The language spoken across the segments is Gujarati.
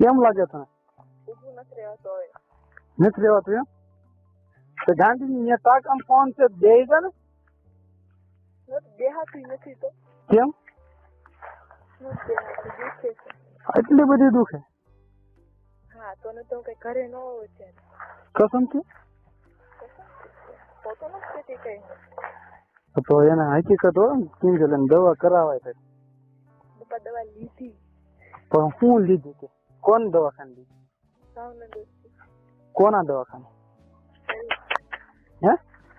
કેમ લાગે તને? ઊભું નથી રહેવાતું હવે. નથી રહેવાતું એમ? તો ગાંધીની અહીંયા તાક આમ ફોન છે બે છે ને? દેહાતી નથી તો કેમ? નથી દેહાતી, દુખે છે. એટલી બધી દુખે? હા તો ને તો કઈ ઘરે ન હોય છે. કસમથી? પોતો નથી કહેતી કઈ. તો એને હકીકત હોય ને કિંજલ એને દવા કરાવાય છે. પપ્પા દવા લીધી પણ હું લીધી કે કોણ દવાખાને લીધી? ભાવનગર કોના દવાખાને? હે?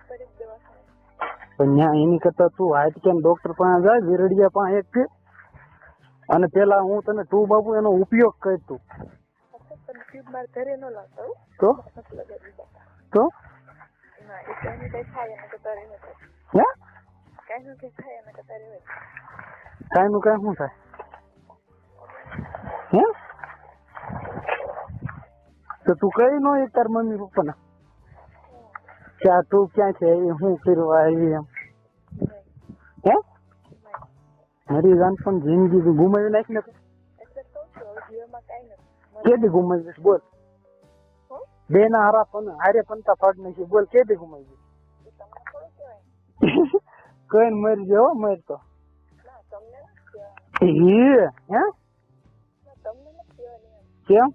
ગરીબ દવાખાને. પણ ત્યાં એની કરતા તું હાઈટ કેમ ડોક્ટર પાસે જાય વિરડિયા પાસે એક છે અને પેલા હું તને તું બાપુ એનો ઉપયોગ કર તું પણ ટ્યુબ માર ઘરે ન લાવતા હો. તો તો ના એ કઈ કઈ થાય એને કરતા રહે હે કઈ નું કઈ થાય એને કરતા રહે. કાઈ નું કાઈ શું થાય? હે તો તું કઈ નો એક તાર મમ્મી પપ્પાને કે આ તું ક્યાં છે એ હું કરવા આવી એમ? હે મારી જાન પણ જિંદગી ગુમાવી નાખી ને એટલે કહું છું હવે જીવનમાં કઈ નથી. કેદી ગુમાવીશ બોલ? બે ના હારા પણ હારે પંતા પાડ નાખી બોલ કેદી ગુમાવી? તમને થોડું કહેવાય. કઈ મરી જાવ મર તો ના તમને નથી કહેવાય. હે તમને નથી કહેવાય. કેમ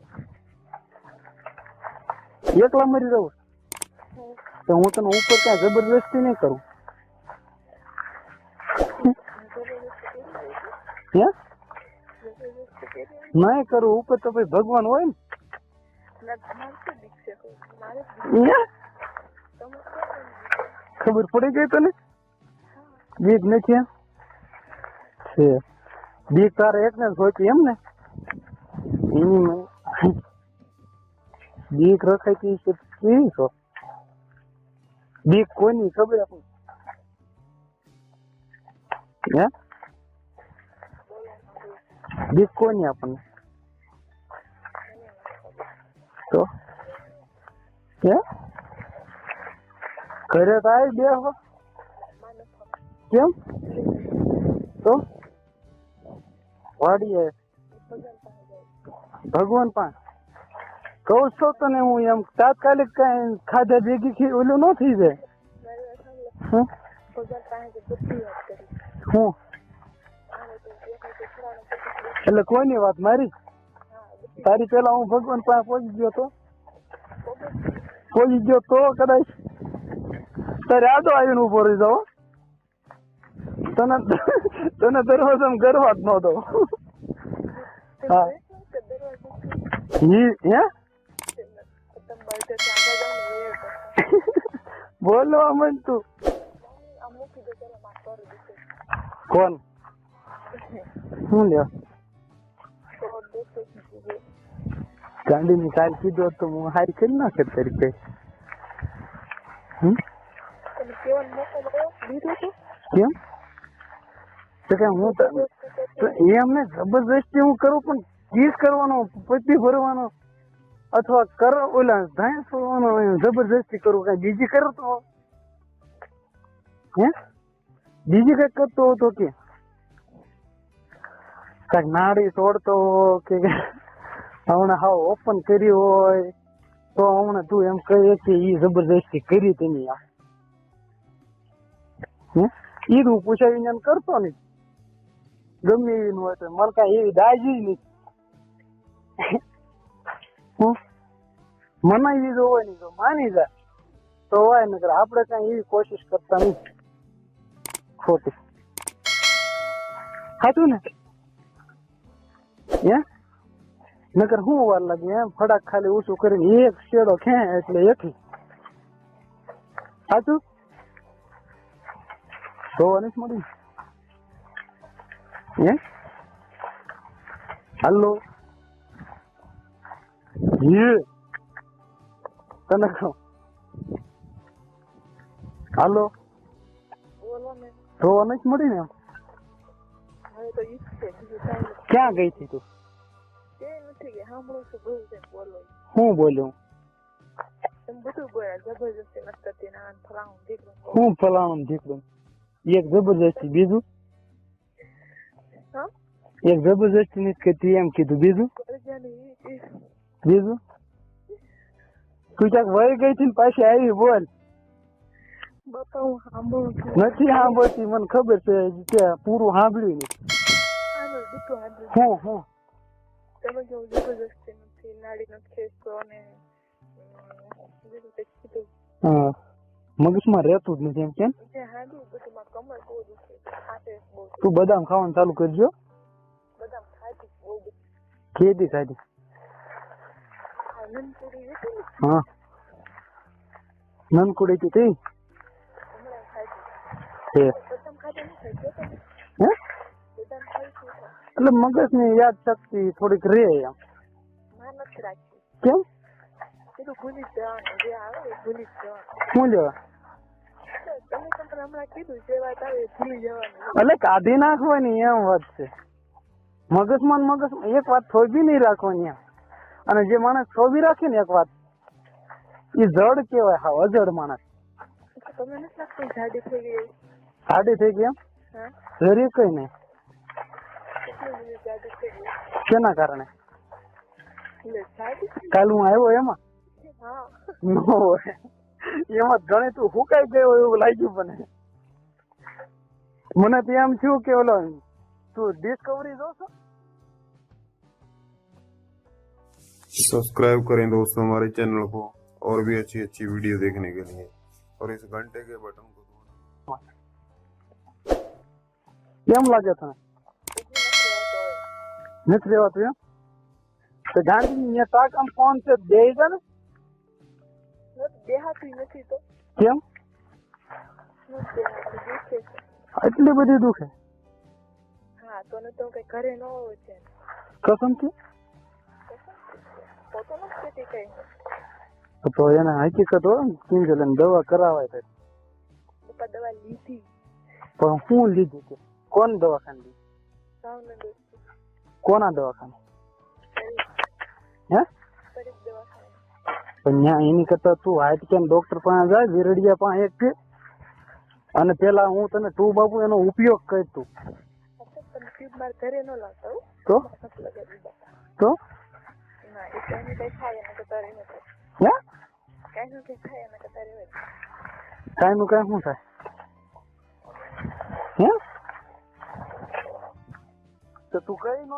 એકલા મરી રહું તો હું તને ઉપર ક્યાં જબરદસ્તી નહીં કરું. હે નહીં કરું ઉપર તો ભાઈ ભગવાન હોય ને. ખબર પડી ગઈ તને? બીક નથી એમ છે? બીક તારે એક ને જોઈતી એમ ને? એની બીક રખાય છે કેવી છો? બીક કોની ખબર આપું? હે બીક કોની આપણને? તો હે ઘરે તો આવી બે હો કેમ? તો વાડીએ ભગવાન પાસે કહું છું તને હું એમ તાત્કાલિક કઈ ખાધા ભેગી ઓલું ન થઈ જાય. હું એટલે કોઈની વાત મારી તારી પેલા હું ભગવાન પાસે પહોંચી ગયો તો કદાચ તારે આડો આવીને ઉભો રહી જાવ તને દરવાજામાં ગરવા જ ન દો. હા હે બોલવા મન તું કોણ શું લ્યો ગાંડી ની કાલ કીધું તો હું હારી કરી નાખે તારી કઈ. કેમ તો કે હું એમ ને જબરદસ્તી હું કરું પણ કિસ કરવાનો પતિ ભરવાનો અથવા કર ઓલા ધાય છોડવાનો જબરદસ્તી કરું કઈ બીજી કરતો હે બીજી કઈ કરતો હતો કે કઈક નાડી તોડતો કે હમણાં હાવ ઓપન કરી હોય તો હમણાં તું એમ કહે કે ઈ જબરદસ્તી કરી તેની ઈ હું પૂછાવીને એમ કરતો નહીં ગમે એવી હોય તો મને કઈ એવી દાજી નહીં મનાવી જો હોય ને તો માની જાય તો હોય નકર આપણે કઈ એવી કોશિશ કરતા નહીં ખોટી. સાચું ને? હે નકર શું વાર લાગે એમ ફડાક ખાલી ઊંચું કરીને એક શેડો ખે એટલે એથી. સાચું જોવા નથી મળી હે? હાલો તને કહું હાલો જોવા નથી મળી ને? ક્યાં ગઈ હતી તું? હું બોલ્યો? હું ફલાણું દીકરું એક જબરદસ્તી બીજું એક જબરજસ્તી નથી કરતી એમ કીધું. બીજું બીજું તું ક્યાંક વહી ગઈ હતી ને પાછી આવી. બોલ. બાપા હું સાંભળું છું. નથી સાંભળતી, મને ખબર છે કે પૂરું સાંભળ્યું નથી. આનો દીકરો સાંભળ્યું. હું તમે કેવું જબરજસ્તી નથી, નાડી નથી ખેંચતો અને બીજું કંઈક કીધું. હા, મગજમાં રહેતું જ નથી એમ કેમ? જે સાંભળ્યું બધું માં કમર બહુ દુખે છે, હાથે બહુ દુખે. તું બદામ ખાવાનું ચાલુ કરજો. બદામ ખાધી બહુ દુખે. કેદી ખાધી? નનપુરી હતી ને, હા, નનકુડી હતી તે હમણાં ખાધી. છે. બદામ ખાધા નથી ખાઈ તમે? હે? બદામ ખાઈ છે એટલે મગજની યાદ શક્તિ થોડીક રે એમ. માં નથી રાખી. કેમ? કીધું ભૂલી જ જવાનું, જે આવે એ ભૂલી જ જવાનું. શું લેવા? તમે પણ હમણાં કીધું જે વાત આવે એ ભૂલી જવાનું. એટલે કાઢી નાખવાની એમ વાત છે. મગજમાં ને મગજમાં એક વાત થોભી નહીં રાખવાની એમ. અને જે માણસ થોભી રાખે ને એક વાત, એ જડ કેવાય. હા, અજડ માણસ. તમે નથી લાગતું જાડી થઈ ગઈ? જાડી થઈ ગઈ એમ? હા, જરી કઈ નહીં. કેટલી બધી જાડી થઈ ગઈ. શેના કારણે? એટલે જાડી થઈ કાલ હું આવ્યો એમાં ગઈ. હા, નો હોય. એમાં ગણે તું હુકાઈ ગયો એવું લાગ્યું. મને તો એમ થયું કે ઓલો તું ડિસ્કવરી જોશો. सब्सक्राइब करें दोस्तों हमारे चैनल को और भी अच्छी अच्छी वीडियो देखने के लिए और इस घंटे के बटन को दबाना। કેમ લાગે તને? નથી રહેવાતું એમ? તો ગાંધી તાક આમ ફોન છે દે છે ને? દેહાતી નથી તો કેમ નથી દેહાતી, દુખે છે. એટલી બધી દુખે? હા, તો ને તો કઈ ઘરે ન હોય છે. કસમથી? પોતો નથી કહેતી કઈ. તો એને હકીકત હોય ને કિંજલ એને દવા કરાવાય તો. પપ્પા દવા લીધી. પણ હું લીધી કે કોણ દવાખાને લીધી? ભાવનગર કોના દવાખાને? હે? ફરીદ દવાખાને. પણ ત્યાં એની કરતા તું હાઈટ કેમ ડોક્ટર પાસે જાય, વિરડિયા પાસે એક છે. અને પેલા હું તને તું બાપુ એનો ઉપયોગ કર તું. તમે ટ્યુબ માર ઘરે ન લાવતા હો. તો નથી લગાવી બાપા. તો ના, એ કઈ ને કઈ થાય એને કરતા રહે. હે કઈ નું કઈ થાય એને કરતા રહે. કાંઈ નું કાંઈ શું થાય? હે તો તું કઈ નો